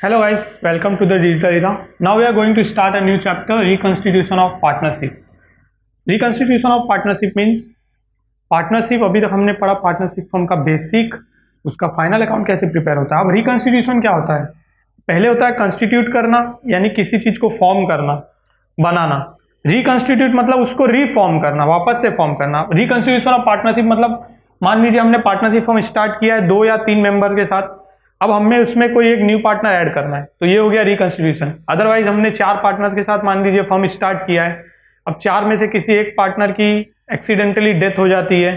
Hello guys, welcome to the Digital Era. Now we are going to start a new chapter, Reconstitution of Partnership. Reconstitution of Partnership means partnership. अभी तक हमने पढ़ा partnership firm का basic, उसका final account कैसे prepare होता है। अब रिकॉन्स्टिट्यूशन क्या होता है? पहले होता है कंस्टिट्यूट करना, यानी किसी चीज को फॉर्म करना, बनाना। रिकॉन्स्टिट्यूट मतलब उसको रीफॉर्म करना, वापस से फॉर्म करना। रिकॉन्स्टिट्यूशन ऑफ पार्टनरशिप मतलब मान लीजिए हमने पार्टनरशिप फर्म स्टार्ट किया है 2 या 3 मेंबर के साथ, अब हमें उसमें कोई एक न्यू पार्टनर ऐड करना है, तो ये हो गया रिकॉन्स्टिट्यूशन। अदरवाइज हमने 4 पार्टनर्स के साथ मान लीजिए फर्म स्टार्ट किया है, अब 4 में से किसी एक पार्टनर की एक्सीडेंटली डेथ हो जाती है,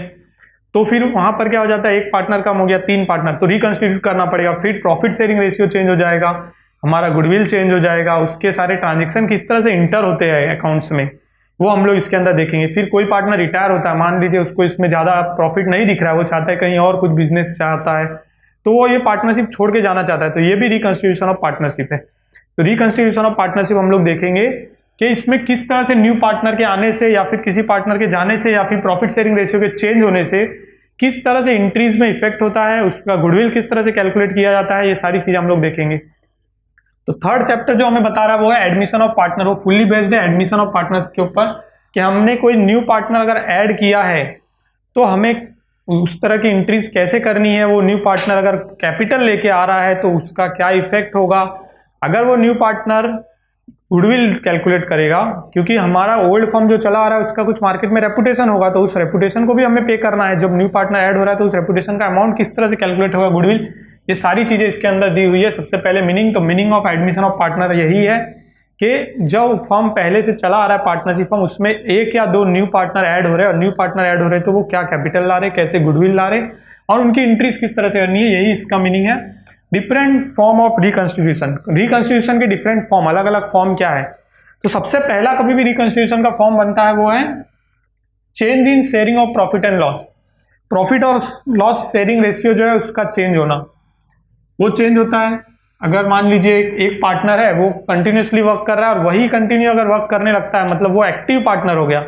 तो फिर वहां पर क्या हो जाता है, एक पार्टनर कम हो गया, 3 पार्टनर, तो रिकॉन्स्टिट्यूट करना पड़ेगा। फिर प्रॉफिट शेयरिंग रेशियो चेंज हो जाएगा, हमारा गुडविल चेंज हो जाएगा, उसके सारे ट्रांजेक्शन किस तरह से इंटर होते हैं अकाउंट्स में, वो हम लोग इसके अंदर देखेंगे। फिर कोई पार्टनर रिटायर होता है, मान लीजिए उसको इसमें ज्यादा प्रॉफिट नहीं दिख रहा है, वो चाहता है कहीं और कुछ बिजनेस चाहता है, तो वो ये पार्टनरशिप छोड़ के जाना चाहता है, तो ये भी रिकॉन्स्टिट्यूशन ऑफ पार्टनरशिप है। तो रिकॉन्स्टिट्यूशन ऑफ पार्टनरशिप हम लोग देखेंगे कि इसमें किस तरह से न्यू पार्टनर के आने से या फिर किसी पार्टनर के जाने से या फिर प्रॉफिट शेयरिंग रेशियो के चेंज होने से किस तरह से इंक्रीज में इफेक्ट होता है, उसका गुडविल किस तरह से कैलकुलेट किया जाता है, ये सारी चीजें हम लोग देखेंगे। तो थर्ड चैप्टर जो हमें बता रहा है वो है एडमिशन ऑफ पार्टनर। वो फुल्ली बेस्ड है एडमिशन ऑफ पार्टनर्स के ऊपर, कि हमने कोई न्यू पार्टनर अगर ऐड किया है तो हमें उस तरह की इंट्रीज कैसे करनी है। वो न्यू पार्टनर अगर कैपिटल लेके आ रहा है तो उसका क्या इफेक्ट होगा, अगर वो न्यू पार्टनर गुडविल कैलकुलेट करेगा, क्योंकि हमारा ओल्ड फर्म जो चला आ रहा है उसका कुछ मार्केट में रेपुटेशन होगा, तो उस रेपुटेशन को भी हमें पे करना है। जब न्यू पार्टनर ऐड हो रहा है तो उस रेपुटेशन का अमाउंट किस तरह से कैलकुलेट होगा, गुडविल, ये सारी चीजें इसके अंदर दी हुई है। सबसे पहले मीनिंग, तो meaning of admission of partner यही है कि जो फर्म पहले से चला आ रहा है पार्टनरशिप फर्म, उसमें 1 या 2 न्यू पार्टनर ऐड हो रहे हैं, और न्यू पार्टनर ऐड हो रहे हैं तो वो क्या कैपिटल ला रहे, कैसे गुडविल ला रहे, और उनकी इंट्रीज किस तरह से करनी है, यही इसका मीनिंग है। Different form of reconstitution, reconstitution के डिफरेंट फॉर्म, अलग अलग फॉर्म क्या है। तो सबसे पहला कभी भी रिकॉन्स्टिट्यूशन का फॉर्म बनता है वो है change in sharing of profit and loss. Profit और लॉस शेयरिंग रेशियो जो है उसका चेंज होना, वो चेंज होता है। अगर मान लीजिए एक पार्टनर है, वो कंटिन्यूसली वर्क कर रहा है और वही कंटिन्यू अगर वर्क करने लगता है, मतलब वो एक्टिव पार्टनर हो गया,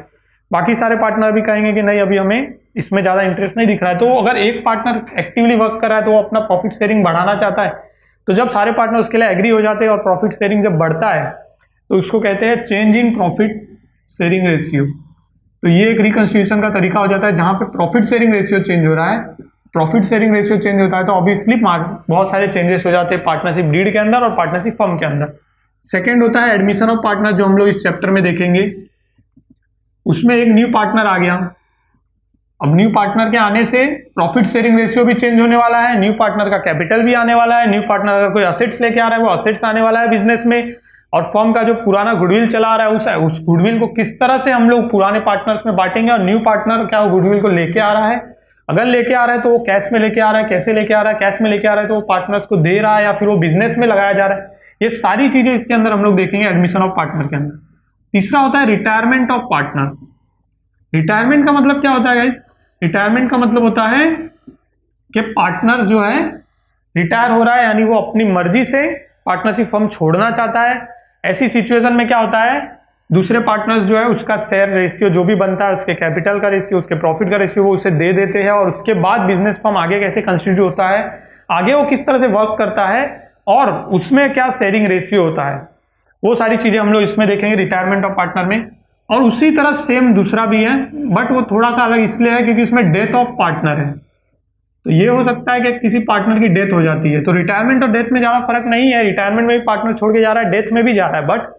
बाकी सारे पार्टनर भी कहेंगे कि नहीं अभी हमें इसमें ज्यादा इंटरेस्ट नहीं दिख रहा है, तो अगर एक पार्टनर एक्टिवली वर्क कर रहा है तो वो अपना प्रॉफिट शेयरिंग बढ़ाना चाहता है, तो जब सारे पार्टनर उसके लिए एग्री हो जाते हैं और प्रॉफिट शेयरिंग जब बढ़ता है तो उसको कहते हैं change in profit sharing ratio. तो ये एक रिकॉन्स्टिट्यूशन का तरीका हो जाता है जहां पे प्रॉफिट शेयरिंग रेशियो चेंज हो रहा है। प्रॉफिट शेयरिंग रेशियो चेंज होता है तो ऑब्वियसली बहुत सारे चेंजेस हो जाते हैं पार्टनरशिप डीड के अंदर और पार्टनरशिप फर्म के अंदर। सेकंड होता है एडमिशन ऑफ पार्टनर, जो हम लोग इस चैप्टर में देखेंगे। उसमें एक न्यू पार्टनर आ गया, अब न्यू पार्टनर के आने से प्रॉफिट शेयरिंग रेशियो भी चेंज होने वाला है, न्यू पार्टनर का कैपिटल भी आने वाला है, न्यू पार्टनर अगर कोई असेट्स लेके आ रहा है वो असेट्स आने वाला है बिजनेस में, और फर्म का जो पुराना गुडविल चला आ रहा है उस गुडविल को किस तरह से हम लोग पुराने पार्टनर्स में बांटेंगे, और न्यू पार्टनर क्या गुडविल को लेके आ रहा है, अगर लेके आ रहा है तो वो कैश में लेके आ रहा है, कैसे लेके आ रहा है, कैश में लेके आ रहा है तो वो पार्टनर्स को दे रहा है या फिर वो बिजनेस में लगाया जा रहा है, ये सारी चीजें इसके अंदर हम लोग देखेंगे एडमिशन ऑफ पार्टनर के अंदर। तीसरा होता है रिटायरमेंट ऑफ पार्टनर। रिटायरमेंट का मतलब क्या होता है गाइस? रिटायरमेंट का मतलब होता है कि पार्टनर जो है रिटायर हो रहा है, यानी वो अपनी मर्जी से पार्टनरशिप फर्म छोड़ना चाहता है। ऐसी सिचुएशन में क्या होता है, दूसरे पार्टनर्स जो है उसका शेयर रेशियो जो भी बनता है, उसके कैपिटल का रेशियो, उसके प्रॉफिट का रेशियो, वो उसे दे देते हैं, और उसके बाद बिजनेस फर्म आगे कैसे कंस्टिट्यूट होता है, आगे वो किस तरह से वर्क करता है, और उसमें क्या शेयरिंग रेशियो होता है, वो सारी चीजें हम लोग इसमें देखेंगे रिटायरमेंट ऑफ पार्टनर में। और उसी तरह सेम दूसरा भी है, बट वो थोड़ा सा अलग इसलिए है क्योंकि उसमें डेथ ऑफ पार्टनर है। तो ये हो सकता है कि किसी पार्टनर की डेथ हो जाती है, तो रिटायरमेंट और डेथ में ज्यादा फर्क नहीं है, रिटायरमेंट में भी पार्टनर छोड़ के जा रहा है, डेथ में भी जा रहा है, बट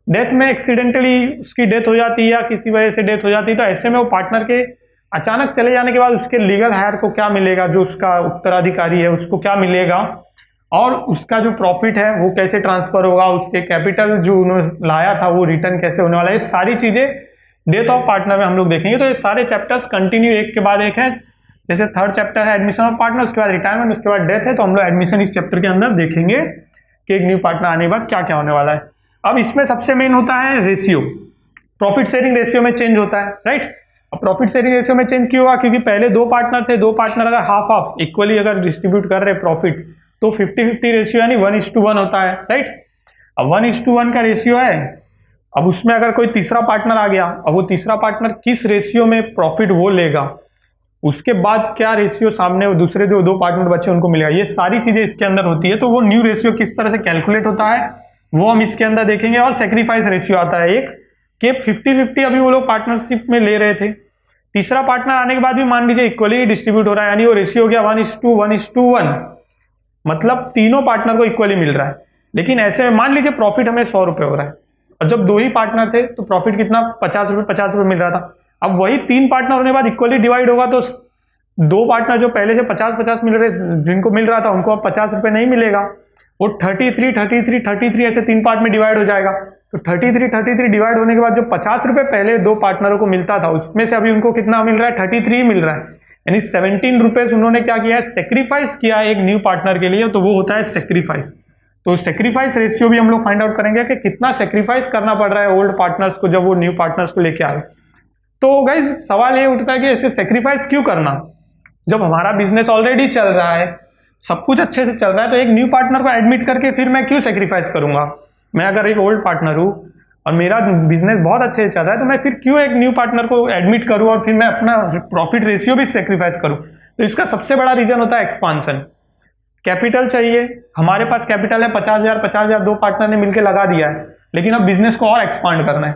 डेथ में एक्सीडेंटली उसकी डेथ हो जाती है या किसी वजह से डेथ हो जाती है, तो ऐसे में वो पार्टनर के अचानक चले जाने के बाद उसके लीगल हायर को क्या मिलेगा, जो उसका उत्तराधिकारी है उसको क्या मिलेगा, और उसका जो प्रॉफिट है वो कैसे ट्रांसफर होगा, उसके कैपिटल जो उन्होंने लाया था वो रिटर्न कैसे होने वाला है, ये सारी चीजें डेथ ऑफ पार्टनर में हम लोग देखेंगे। तो ये सारे चैप्टर्स कंटिन्यू एक के बाद एक है, जैसे थर्ड चैप्टर है एडमिशन ऑफ पार्टनर, उसके बाद रिटायरमेंट, उसके बाद डेथ है, तो हम लोग एडमिशन इस चैप्टर के अंदर देखेंगे कि एक न्यू पार्टनर आने के बाद क्या क्या होने वाला है। अब इसमें सबसे मेन होता है रेशियो, प्रॉफिट शेयरिंग रेशियो में चेंज होता है, राइट। अब प्रॉफिट शेयरिंग रेशियो में चेंज क्यों हुआ, क्योंकि पहले 2 पार्टनर थे, 2 पार्टनर अगर हाफ हाफ इक्वली अगर डिस्ट्रीब्यूट कर रहे प्रॉफिट तो 50-50 रेशियो यानी 1:1 होता है, राइट। अब 1:1 का रेशियो है, अब उसमें अगर कोई तीसरा पार्टनर आ गया, अब वो तीसरा पार्टनर किस रेशियो में प्रॉफिट वो लेगा, उसके बाद क्या रेशियो सामने दूसरे जो दो पार्टनर बच्चे उनको मिलेगा, ये सारी चीजें इसके अंदर होती है। तो वो न्यू रेशियो किस तरह से कैलकुलेट होता है वो हम इसके अंदर देखेंगे। और सेक्रीफाइस रेशियो आता है एक कि 50-50 अभी वो लोग पार्टनरशिप में ले रहे थे, तीसरा पार्टनर आने के बाद भी मान लीजिए इक्वली डिस्ट्रीब्यूट हो रहा है, यानी वो रेशियो हो गया 1:1:1, मतलब तीनों पार्टनर को इक्वली मिल रहा है। लेकिन ऐसे में मान लीजिए प्रॉफिट हमें 100 रुपए हो रहा है और जब दो ही पार्टनर थे तो प्रॉफिट कितना 50 रुपए मिल रहा था। अब वही तीन पार्टनर होने के बाद इक्वली डिवाइड होगा तो दो पार्टनर जो पहले से 50-50 मिल रहे जिनको मिल रहा था उनको अब 50 रुपए नहीं मिलेगा, वो 33 ऐसे तीन पार्ट में डिवाइड हो जाएगा। तो 33 डिवाइड होने के बाद जो 50 रुपए पहले दो पार्टनरों को मिलता था उसमें से अभी उनको कितना मिल रहा है 33 मिल रहा है, यानी 17 रुपीज उन्होंने क्या किया है सेक्रीफाइस किया है एक न्यू पार्टनर के लिए, तो वो होता है सेक्रीफाइस। तो सेक्रीफाइस रेशियो भी हम लोग फाइंड आउट करेंगे कि कितना सेक्रीफाइस करना पड़ रहा है ओल्ड पार्टनर्स को जब वो न्यू पार्टनर्स को लेके आए। तो गाइस सवाल ये उठता है कि ऐसे सेक्रीफाइस क्यों करना जब हमारा बिजनेस ऑलरेडी चल रहा है, सब कुछ अच्छे से चल रहा है, तो एक न्यू पार्टनर को एडमिट करके फिर मैं क्यों सेक्रीफाइस करूंगा। मैं अगर एक ओल्ड पार्टनर हूं और मेरा बिजनेस बहुत अच्छे से चल रहा है तो मैं फिर क्यों एक न्यू पार्टनर को एडमिट करूं और फिर मैं अपना प्रॉफिट रेशियो भी सेक्रीफाइस करूं। तो इसका सबसे बड़ा रीजन होता है एक्सपांशन। कैपिटल चाहिए, हमारे पास कैपिटल है 50,000 दो पार्टनर ने मिलकर लगा दिया है, लेकिन अब बिजनेस को और एक्सपांड करना है।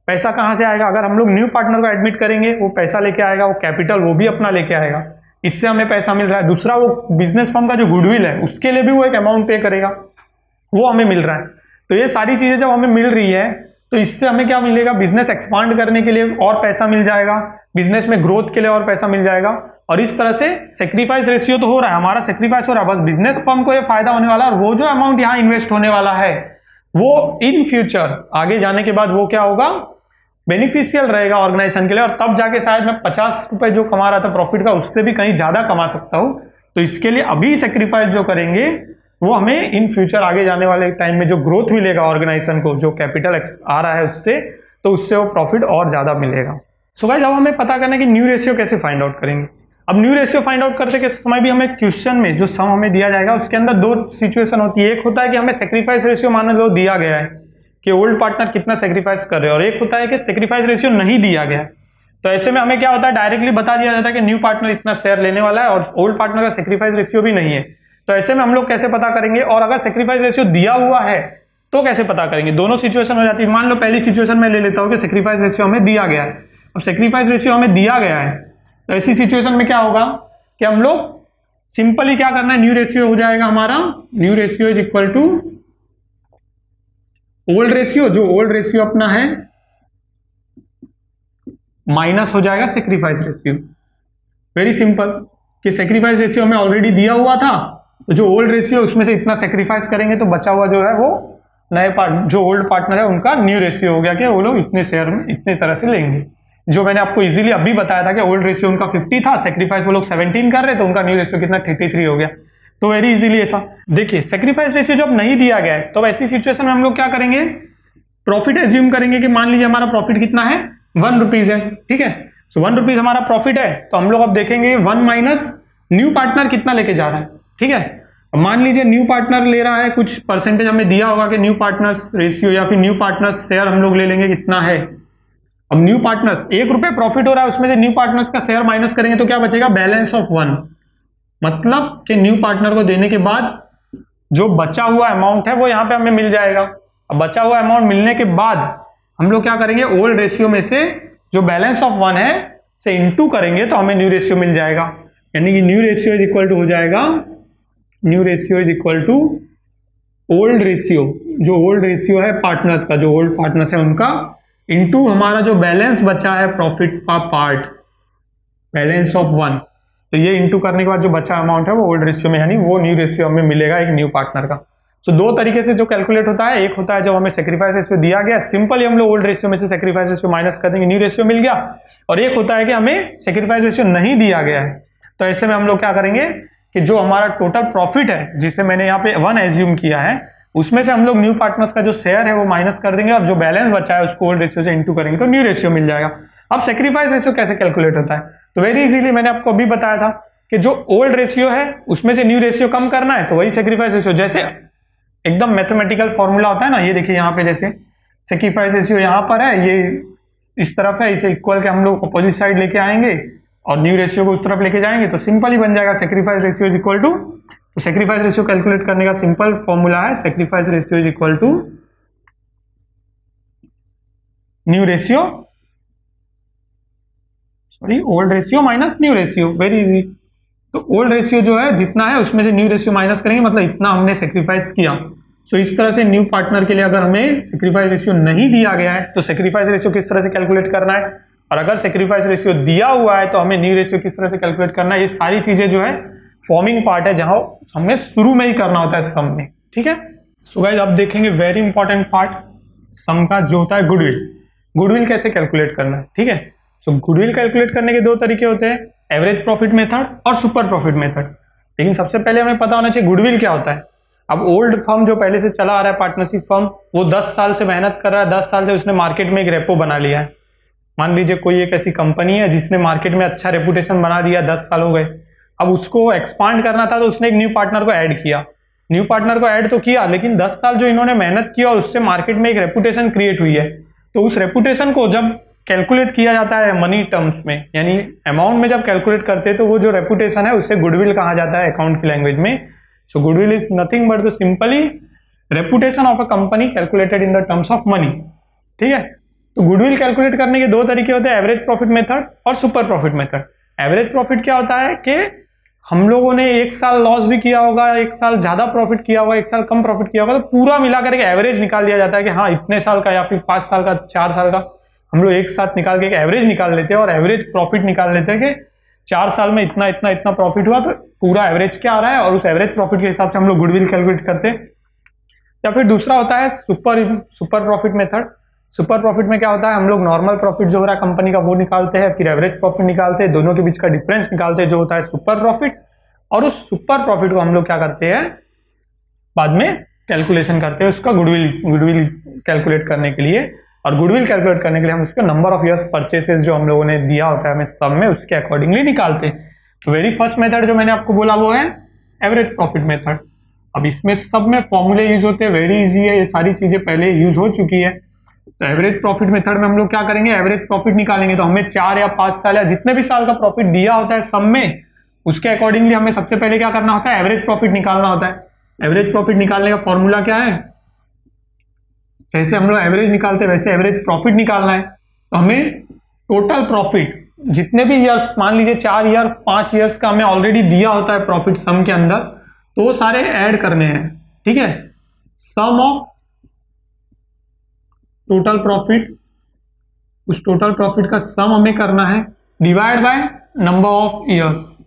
पैसा कहां से आएगा, अगर हम लोग न्यू पार्टनर को एडमिट करेंगे वो पैसा लेके आएगा, वो कैपिटल वो भी अपना लेके आएगा, इससे हमें पैसा मिल रहा है। दूसरा वो बिजनेस फर्म का जो गुडविल है उसके लिए भी वो एक अमाउंट पे करेगा, वो हमें मिल रहा है। तो ये सारी चीजें जब हमें मिल रही है तो इससे हमें क्या मिलेगा, बिजनेस एक्सपांड करने के लिए और पैसा मिल जाएगा, बिजनेस में ग्रोथ के लिए और पैसा मिल जाएगा। और इस तरह से सेक्रीफाइस रेशियो तो हो रहा है, हमारा सेक्रीफाइस हो रहा है, बस बिजनेस फर्म को ये फायदा होने वाला है। और वो जो अमाउंट यहाँ इन्वेस्ट होने वाला है वो इन फ्यूचर आगे जाने के बाद वो क्या होगा, बेनिफिशियल रहेगा ऑर्गेनाइजेशन के लिए, और तब जाके शायद मैं 50 रुपए जो कमा रहा था प्रॉफिट का उससे भी कहीं ज्यादा कमा सकता हूं। तो इसके लिए अभी सेक्रीफाइस जो करेंगे वो हमें इन फ्यूचर आगे जाने वाले टाइम में जो ग्रोथ मिलेगा ऑर्गेनाइजेशन को, जो कैपिटल आ रहा है उससे, तो उससे वो प्रॉफिट और ज्यादा मिलेगा। सो गाइस अब हमें पता करना है कि न्यू रेशियो कैसे फाइंड आउट करेंगे। अब न्यू रेशियो फाइंड आउट करते के समय भी हमें क्वेश्चन में जो सम हमें दिया जाएगा उसके अंदर दो सिचुएशन होती है। एक होता है कि हमें सेक्रीफाइस रेशियो मान लो दिया गया है कि ओल्ड पार्टनर कितना सेक्रीफाइस कर रहे हैं, और एक होता है कि सेक्रीफाइस रेशियो नहीं दिया गया। तो ऐसे में हमें क्या होता है, डायरेक्टली बता दिया जाता है कि न्यू पार्टनर इतना शेयर लेने वाला है और ओल्ड पार्टनर का सेक्रीफाइस रेशियो भी नहीं है। तो ऐसे में हम लोग कैसे पता करेंगे, और अगर सेक्रीफाइस रेशियो दिया हुआ है तो कैसे पता करेंगे। दोनों सिचुएशन हो जाती है। मान लो पहली सिचुएशन में ले लेता हूं कि सेक्रीफाइस रेशियो हमें दिया गया है। अब सेक्रीफाइस रेशियो हमें दिया गया है तो ऐसी सिचुएशन में क्या होगा कि हम लोग सिंपली क्या करना है, न्यू रेशियो हो जाएगा हमारा, new ratio is equal to old ratio, जो ओल्ड रेशियो अपना है माइनस हो जाएगा सेक्रीफाइस रेशियो। वेरी सिंपल कि सेक्रीफाइस रेशियो हमें ऑलरेडी दिया हुआ था, तो जो ओल्ड रेशियो उसमें से इतना सेक्रीफाइस करेंगे तो बचा हुआ जो है वो नए जो ओल्ड पार्टनर है उनका न्यू रेशियो हो गया कि वो लोग इतने शेयर में इतने तरह से लेंगे। जो मैंने आपको इजीली अभी बताया था कि ओल्ड रेशियो उनका 50 था, सेक्रीफाइस वो लोग 17 कर रहे तो उनका न्यू रेशियो कितना 33 हो गया। तो वेरी इजीली ऐसा देखिए, सेक्रीफाइस रेशियो जब नहीं दिया गया है तो ऐसी सिचुएशन में हम लोग क्या करेंगे, प्रॉफिट एज्यूम करेंगे कि मान लीजिए हमारा प्रॉफिट कितना है 1 रुपीज है, ठीक है। सो 1 रुपीज हमारा प्रॉफिट है, तो हम लोग अब देखेंगे 1 माइनस न्यू पार्टनर कितना लेके जा रहा है, ठीक है। मान लीजिए न्यू पार्टनर ले रहा है कुछ परसेंटेज, हमें दिया होगा कि न्यू पार्टनर्स रेशियो या फिर न्यू पार्टनर्स शेयर हम लोग ले लेंगे कितना है। अब न्यू पार्टनर्स 1 रुपए प्रॉफिट हो रहा है, उसमें से न्यू पार्टनर्स का शेयर माइनस करेंगे तो क्या बचेगा, बैलेंस ऑफ 1, मतलब कि न्यू पार्टनर को देने के बाद जो बचा हुआ अमाउंट है वो यहां पे हमें मिल जाएगा। अब बचा हुआ अमाउंट मिलने के बाद हम लोग क्या करेंगे, ओल्ड रेशियो में से जो बैलेंस ऑफ 1 है से इनटू करेंगे तो हमें न्यू रेशियो मिल जाएगा। यानी कि new ratio is equal to हो जाएगा, new ratio is equal to old ratio, जो ओल्ड रेशियो है पार्टनर्स का, जो ओल्ड पार्टनर्स है उनका, इनटू हमारा जो बैलेंस बचा है प्रॉफिट का पार्ट, बैलेंस ऑफ 1। तो ये इनटू करने के बाद जो बचा अमाउंट है वो ओल्ड रेशियो में, यानी वो न्यू रेशियो हमें मिलेगा एक न्यू पार्टनर का। तो दो तरीके से जो कैलकुलेट होता है, एक होता है जब हमें सेक्रीफाइस रेशियो दिया गया, सिंपली हम लोग ओल्ड रेशियो में से सेक्रीफाइस रेशियो माइनस कर देंगे, न्यू रेशियो मिल गया। और एक होता है कि हमें सेक्रीफाइस रेशियो नहीं दिया गया है, तो ऐसे में हम लोग क्या करेंगे कि जो हमारा टोटल प्रॉफिट है जिसे मैंने यहाँ पे 1 एज्यूम किया है, उसमें से हम लोग न्यू पार्टनर्स का जो शेयर है वो माइनस कर देंगे और जो बैलेंस बचा है उसको ओल्ड रेशियो से इनटू करेंगे तो न्यू रेशियो मिल जाएगा। अब सेक्रीफाइस रेशियो कैसे कैलकुलेट होता है, तो वेरी इजीली मैंने आपको अभी बताया था कि जो ओल्ड रेशियो है उसमें से न्यू रेशियो कम करना है तो वही सेक्रीफाइस रेशियो, जैसे एकदम मैथमेटिकल फॉर्मूला होता है ना, ये देखिए यहाँ पे जैसे सेक्रीफाइस रेशियो यहाँ पर है, ये इस तरफ है, इसे इक्वल के हम लोग अपोजिट साइड लेके आएंगे और न्यू रेशियो को उस तरफ लेके जाएंगे तो सिंपल ही बन जाएगा sacrifice ratio is equal to, तो सेक्रीफाइस रेशियो कैलकुलेट करने का सिंपल फॉर्मूला है sacrifice ratio is equal to new ratio, sorry old ratio minus new ratio, very easy. तो ओल्ड रेशियो जो है जितना है उसमें से न्यू रेशियो माइनस करेंगे, मतलब इतना हमने सेक्रीफाइस किया। सो इस तरह से न्यू पार्टनर के लिए अगर हमें सेक्रीफाइस रेशियो नहीं दिया गया है तो सेक्रीफाइस रेशियो किस तरह से कैलकुलेट करना है, और अगर सेक्रीफाइस रेशियो दिया हुआ है तो हमें न्यू रेशियो किस तरह से कैलकुलेट करना है, ये सारी चीजें जो है फॉर्मिंग पार्ट है जहां हमें शुरू में ही करना होता है सम में, ठीक है। सो गाइस अब देखेंगे वेरी इंपॉर्टेंट पार्ट सम का जो होता है गुडविल। गुडविल कैसे कैलकुलेट करना है, ठीक है। सो गुडविल कैलकुलेट करने के दो तरीके होते हैं, एवरेज प्रॉफिट मेथड और सुपर प्रॉफिट मेथड। लेकिन सबसे पहले हमें पता होना चाहिए गुडविल क्या होता है। अब ओल्ड फर्म जो पहले से चला आ रहा है पार्टनरशिप फर्म, वो 10 साल से मेहनत कर रहा है, 10 साल से उसने मार्केट में एक रेपो बना लिया है। मान लीजिए कोई एक ऐसी कंपनी है जिसने मार्केट में अच्छा रेपुटेशन बना दिया, 10 साल हो गए, अब उसको एक्सपांड करना था तो उसने एक न्यू पार्टनर को ऐड किया। न्यू पार्टनर को ऐड तो किया, लेकिन 10 साल जो इन्होंने मेहनत की और उससे मार्केट में एक रेपुटेशन क्रिएट हुई है, तो उस रेपुटेशन को जब कैलकुलेट किया जाता है मनी टर्म्स में, यानी अमाउंट में जब कैलकुलेट करते हैं तो वो जो रेपुटेशन है उससे गुडविल कहा जाता है अकाउंट की लैंग्वेज में। So goodwill is nothing but the simply reputation of a company calculated in the terms of money, ठीक है। तो गुडविल कैलकुलेट करने के दो तरीके होते हैं, एवरेज प्रॉफिट मेथड और super profit method. Average profit क्या होता है कि हम लोगों ने एक साल लॉस भी किया होगा, एक साल ज्यादा प्रॉफिट किया होगा, एक साल कम प्रॉफिट किया होगा, तो पूरा मिलाकर के एवरेज निकाल दिया जाता है कि हाँ इतने साल का या फिर 5 साल का 4 साल का हम लोग एक साथ निकाल के एक एवरेज निकाल लेते हैं और एवरेज प्रॉफिट निकाल लेते हैं कि 4 साल में इतना इतना इतना प्रॉफिट हुआ, तो पूरा एवरेज क्या आ रहा है और उस एवरेज प्रॉफिट के हिसाब से हम लोग गुडविल कैलकुलेट करते हैं। या फिर दूसरा होता है super profit method. Super profit में क्या होता है, हम लोग नॉर्मल प्रॉफिट जो हो रहा है कंपनी का वो निकालते हैं, फिर एवरेज प्रॉफिट निकालते हैं, दोनों के बीच का डिफरेंस निकालते हैं जो होता है सुपर प्रॉफिट, और उस सुपर प्रॉफिट को हम लोग क्या करते हैं बाद में कैलकुलेशन करते हैं उसका गुडविल कैलकुलेट करने के लिए। और गुडविल कैलकुलेट करने के लिए हम उसका नंबर ऑफ इयर्स परचेसेस जो हम लोगों ने दिया होता है हमें सब में, उसके अकॉर्डिंगली निकालते हैं। तो वेरी फर्स्ट मेथड जो मैंने आपको बोला वो है एवरेज प्रॉफिट मेथड। अब इसमें सब में फॉर्मूले यूज होते हैं, वेरी इजी है, ये सारी चीजें पहले यूज हो चुकी है। तो एवरेज प्रॉफिट मेथड में हम लोग क्या करेंगे, एवरेज प्रॉफिट निकालेंगे। तो हमें 4 या 5 साल या जितने भी साल का प्रॉफिट दिया होता है सब में, उसके अकॉर्डिंगली हमें सबसे पहले क्या करना होता है, एवरेज प्रॉफिट निकालना होता है। एवरेज प्रॉफिट निकालने का फॉर्मूला क्या है, जैसे हम लोग एवरेज निकालते हैं वैसे एवरेज प्रॉफिट निकालना है। तो हमें टोटल प्रॉफिट जितने भी ईयर्स, मान लीजिए 4 ईयर 5 ईयर्स का हमें ऑलरेडी दिया होता है प्रॉफिट सम के अंदर, तो वो सारे ऐड करने हैं, ठीक है। सम ऑफ टोटल प्रॉफिट, उस टोटल प्रॉफिट का सम हमें करना है divide by number of years,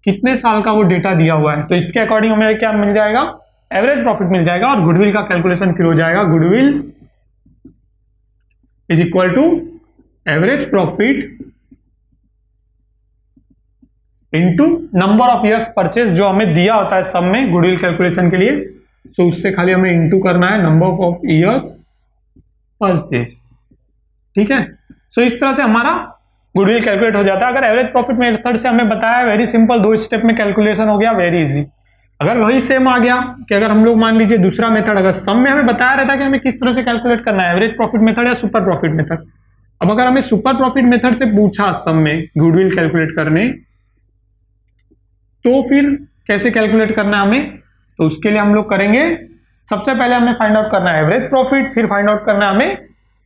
कितने साल का वो डेटा दिया हुआ है। तो इसके अकॉर्डिंग हमें क्या मिल जाएगा, एवरेज प्रॉफिट मिल जाएगा, और गुडविल का कैलकुलेशन फिर हो जाएगा goodwill is equal to average profit into number of years purchase जो हमें दिया होता है सब में गुडविल कैलकुलेशन के लिए। सो उससे खाली हमें इनटू करना है नंबर ऑफ ईयर्स परचेस, ठीक है। सो इस तरह से हमारा गुडविल कैलकुलेट हो जाता है। अगर एवरेज प्रॉफिट मेथड से हमें बताया, वेरी सिंपल 2 स्टेप में कैलकुलेशन हो गया, वेरी इजी। अगर वही सेम आ गया कि अगर हम लोग मान लीजिए दूसरा मेथड, अगर सम में हमें बताया रहता कि हमें किस तरह से कैलकुलेट करना है, एवरेज प्रॉफिट मेथड या सुपर प्रॉफिट मेथड। अब अगर हमें सुपर प्रॉफिट मेथड से पूछा सम में गुडविल कैलकुलेट करने, तो फिर कैसे कैलकुलेट करना है हमें, तो उसके लिए हम लोग करेंगे, सबसे पहले हमें फाइंड आउट करना है एवरेज प्रॉफिट, फिर फाइंड आउट करना है हमें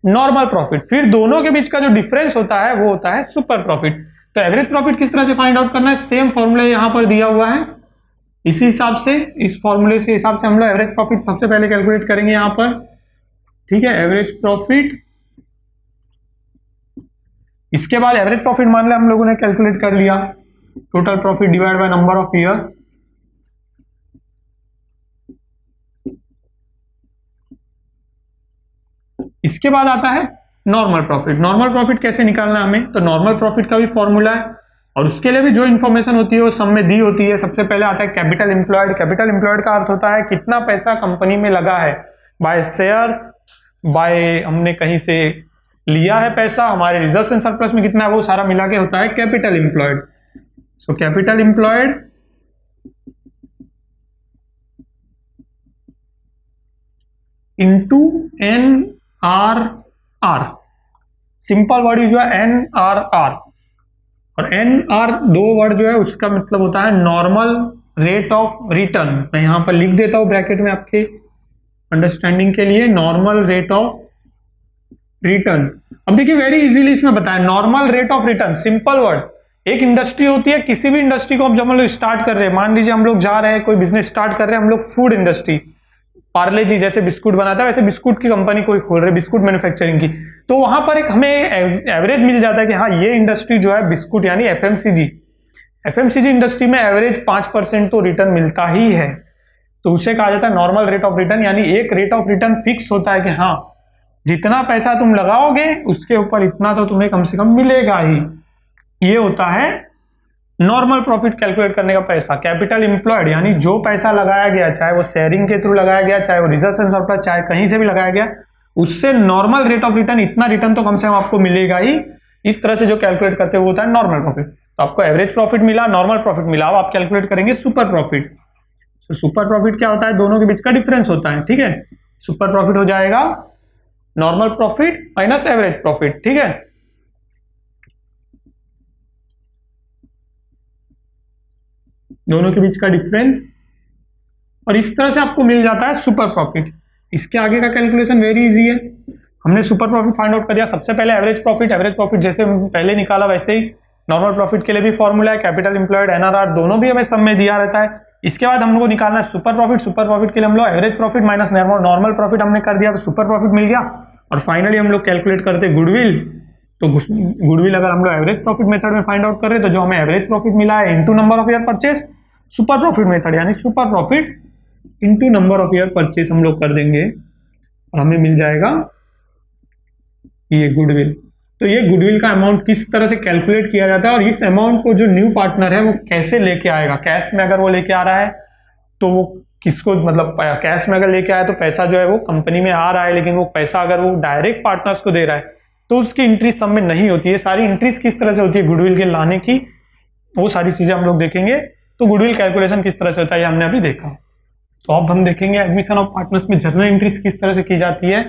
नॉर्मल प्रॉफिट, फिर दोनों के बीच का जो डिफरेंस होता है वो होता है सुपर प्रॉफिट। तो एवरेज प्रॉफिट किस तरह से फाइंड आउट करना है, सेम फॉर्मूला यहां पर दिया हुआ है, इसी हिसाब से, इस फॉर्मूले से हिसाब से हम लोग एवरेज प्रॉफिट सबसे पहले कैलकुलेट करेंगे यहां पर, ठीक है। एवरेज प्रॉफिट, इसके बाद एवरेज प्रॉफिट मान लिया हम लोगों ने कैलकुलेट कर लिया, total profit divide by number of years, इसके बाद आता है नॉर्मल प्रॉफिट। नॉर्मल प्रॉफिट कैसे निकालना है हमें, तो नॉर्मल प्रॉफिट का भी फॉर्मूला है, और उसके लिए भी जो इन्फॉर्मेशन होती है वो सब में दी होती है। सबसे पहले आता है कैपिटल एम्प्लॉयड। कैपिटल एम्प्लॉयड का अर्थ होता है कितना पैसा कंपनी में लगा है, बाय शेयर्स, बाय हमने कहीं से लिया है पैसा, हमारे रिजर्व एंड सरप्लस में कितना है, वो सारा मिला के होता है capital employed. So capital employed into NRR, simple word use हुआ NRR, और NR दो वर्ड जो है उसका मतलब होता है नॉर्मल रेट ऑफ रिटर्न। मैं यहां पर लिख देता हूं ब्रैकेट में आपके अंडरस्टैंडिंग के लिए, नॉर्मल रेट ऑफ रिटर्न। अब देखिए वेरी इजीली इसमें बताया, normal rate of return, simple word. एक इंडस्ट्री होती है, किसी भी इंडस्ट्री को जब हम लोग स्टार्ट कर रहे हैं, मान लीजिए हम लोग जा रहे हैं कोई बिजनेस स्टार्ट कर रहे हैं, हम लोग फूड इंडस्ट्री, पार्ले जी जैसे बिस्कुट बनाता है वैसे बिस्कुट की कंपनी कोई खोल रहे, बिस्कुट मैन्युफैक्चरिंग की, तो वहां पर एक हमें एवरेज मिल जाता है कि हाँ ये इंडस्ट्री जो है बिस्कुट यानी एफएमसीजी इंडस्ट्री में एवरेज 5% तो रिटर्न मिलता ही है, तो उसे कहा जाता है नॉर्मल रेट ऑफ रिटर्न। यानी एक रेट ऑफ रिटर्न फिक्स होता है कि हाँ जितना पैसा तुम लगाओगे उसके ऊपर इतना तो तुम्हें कम से कम मिलेगा ही। ये होता है नॉर्मल प्रॉफिट कैलकुलेट करने का पैसा। कैपिटल एम्प्लॉयड यानी जो पैसा लगाया गया, चाहे वो शेयरिंग के थ्रू लगाया गया, चाहे वो रिजर्व एंड सरप्लस, चाहे कहीं से भी लगाया गया, उससे नॉर्मल रेट ऑफ रिटर्न, इतना रिटर्न तो कम से कम आपको मिलेगा ही। इस तरह से जो कैलकुलेट करते हैं वो होता है नॉर्मल प्रॉफिट। तो आपको एवरेज प्रॉफिट मिला, नॉर्मल प्रॉफिट मिला, अब आप कैलकुलेट करेंगे सुपर प्रॉफिट। तो सुपर प्रॉफिट क्या होता है, दोनों के बीच का डिफरेंस होता है, ठीक है। सुपर प्रॉफिट हो जाएगा normal profit minus average profit, ठीक है। दोनों के बीच का डिफरेंस, और इस तरह से आपको मिल जाता है सुपर प्रॉफिट। इसके आगे का कैलकुलेशन वेरी इजी है। हमने सुपर प्रॉफिट फाइंड आउट कर दिया। सबसे पहले एवरेज प्रॉफिट जैसे पहले निकाला वैसे ही नॉर्मल प्रॉफिट के लिए भी फॉर्मूला है, कैपिटल एम्प्लॉयड, एनआरआर दोनों भी हमें सब में दिया रहता है। इसके बाद हम लोग को निकालना है सुपर प्रॉफिट। सुपर प्रॉफिट के लिए हम लोग average profit minus normal profit हमने कर दिया तो सुपर प्रॉफिट मिल गया। और फाइनली हम लोग कैलकुलेट करते गुडविल, तो गुडविल अगर हम लोग एवरेज प्रॉफिट मेथड में फाइंड आउट कर रहे हैं तो जो हमें एवरेज प्रॉफिट मिला है into number of year purchase, super profit method यानी super profit into number of year purchase हम लोग कर देंगे और हमें मिल जाएगा ये गुडविल। तो ये गुडविल का अमाउंट किस तरह से कैलकुलेट किया जाता है और इस अमाउंट को जो न्यू पार्टनर है वो कैसे लेके आएगा। कैश में अगर वो लेके आ रहा है तो वो किसको, मतलब कैश में अगर लेके आया तो पैसा जो है वो कंपनी में आ रहा है, लेकिन वो पैसा अगर वो डायरेक्ट पार्टनर्स को दे रहा है तो उसकी एंट्री सब में नहीं होती है। सारी एंट्रीज किस तरह से होती है गुडविल के लाने की, वो सारी चीजें हम लोग देखेंगे। तो गुडविल कैलकुलेशन किस तरह से होता है ये हमने अभी देखा। तो अब हम देखेंगे एडमिशन ऑफ पार्टनर्स में जर्नल एंट्रीज किस तरह से की जाती है।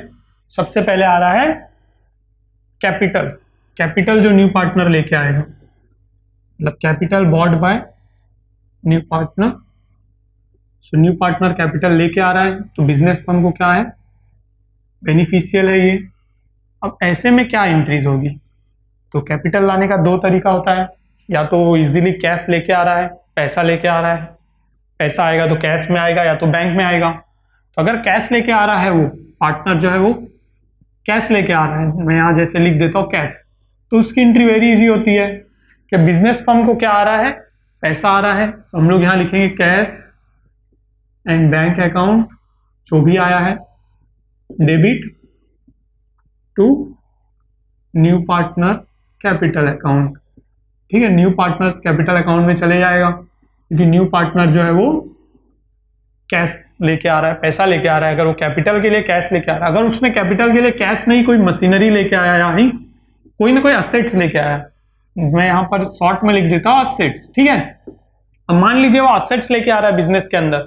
सबसे पहले आ रहा है कैपिटल जो न्यू पार्टनर लेके आएगा, मतलब capital bought by new partner. So new partner capital लेके आ रहा है तो बिजनेस फर्म को क्या है, बेनिफिशियल है ये। अब ऐसे में क्या एंट्रीज होगी, तो कैपिटल लाने का दो तरीका होता है, या तो इजीली कैश लेके आ रहा है, पैसा लेके आ रहा है, पैसा आएगा तो कैश में आएगा या तो बैंक में आएगा। तो अगर कैश लेके आ रहा है वो पार्टनर जो है वो कैश लेके आ रहा है, मैं यहां जैसे लिख देता हूं कैश, तो उसकी एंट्री वेरी इजी होती है कि बिजनेस फर्म को क्या आ रहा है, पैसा आ रहा है, तो हम लोग यहां लिखेंगे कैश एंड बैंक अकाउंट जो भी आया है debit to new partner capital account, ठीक है। न्यू पार्टनर्स कैपिटल अकाउंट में चले जाएगा क्योंकि न्यू पार्टनर जो है वो कैश लेके आ रहा है, पैसा लेके आ रहा है। अगर वो कैपिटल के लिए कैश लेके आ रहा है, अगर उसने कैपिटल के लिए कैश नहीं कोई मशीनरी लेके आया या ही कोई ना कोई असेट्स लेके आया, मैं यहां पर शॉर्ट में लिख देता हूं असेट्स, ठीक है। अब मान लीजिए वो असेट्स लेके आ रहा है बिजनेस के अंदर,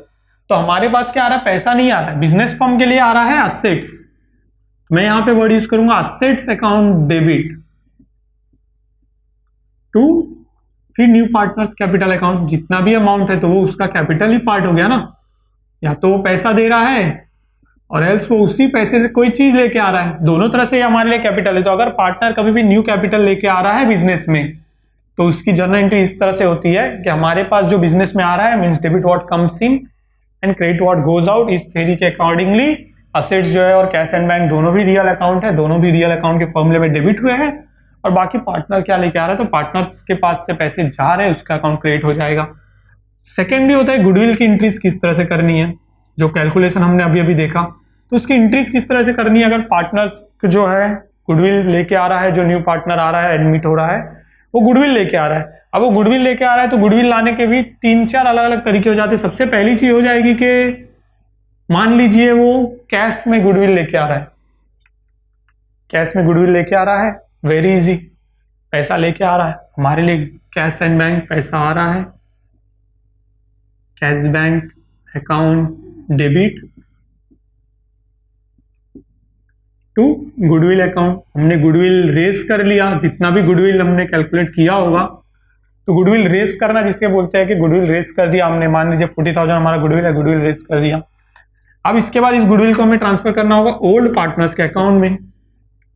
तो हमारे पास क्या आ रहा है, पैसा नहीं आ रहा है, बिजनेस फर्म के लिए आ रहा है असेट्स। मैं यहां पे वर्ड यूज करूंगा असेट्स अकाउंट डेबिट टू फिर न्यू पार्टनर्स कैपिटल अकाउंट। जितना भी अमाउंट है तो वो उसका कैपिटल ही पार्ट हो गया ना, या तो वो पैसा दे रहा है और एल्स वो उसी पैसे से कोई चीज लेके आ रहा है, दोनों तरह से ये हमारे लिए कैपिटल है। तो अगर पार्टनर कभी भी न्यू कैपिटल लेके आ रहा है बिजनेस में तो उसकी जर्नल एंट्री इस तरह से होती है कि हमारे पास जो बिजनेस में आ रहा है means debit what comes in and credit what goes out. इस थ्योरी के अकॉर्डिंगली असेट्स जो है और कैश एंड बैंक दोनों भी रियल अकाउंट है, दोनों भी रियल अकाउंट के फॉर्मूले में डेबिट हुए हैं, और बाकी पार्टनर क्या लेके आ रहा है तो पार्टनर्स के पास से पैसे जा रहे हैं उसका अकाउंट क्रिएट हो जाएगा। सेकेंडली होता है गुडविल की एंट्रीज किस तरह से करनी है, जो कैलकुलेशन हमने अभी अभी देखा, तो उसकी एंट्रीज किस तरह से करनी है। अगर पार्टनर्स जो है गुडविल लेके आ रहा है, जो न्यू पार्टनर आ रहा है एडमिट हो रहा है वो गुडविल लेके आ रहा है। अब वो गुडविल लेके आ रहा है तो गुडविल लाने के भी 3-4 अलग अलग तरीके हो जाते हैं। सबसे पहली चीज हो जाएगी कि मान लीजिए वो कैश में गुडविल लेके आ रहा है, कैश में गुडविल लेके आ रहा है, वेरी इजी, पैसा लेके आ रहा है, हमारे लिए कैश एंड बैंक पैसा आ रहा है, cash bank account debit to goodwill account. हमने गुडविल रेज कर लिया, जितना भी गुडविल हमने कैलकुलेट किया होगा तो गुडविल रेस करना जिसके बोलते हैं कि गुडविल रेस कर दिया हमने, मान लीजिए 40,000 हमारा गुडविल है, गुडविल रेस कर दिया। अब इसके बाद इस गुडविल को हमें ट्रांसफर करना होगा ओल्ड पार्टनर्स के अकाउंट में,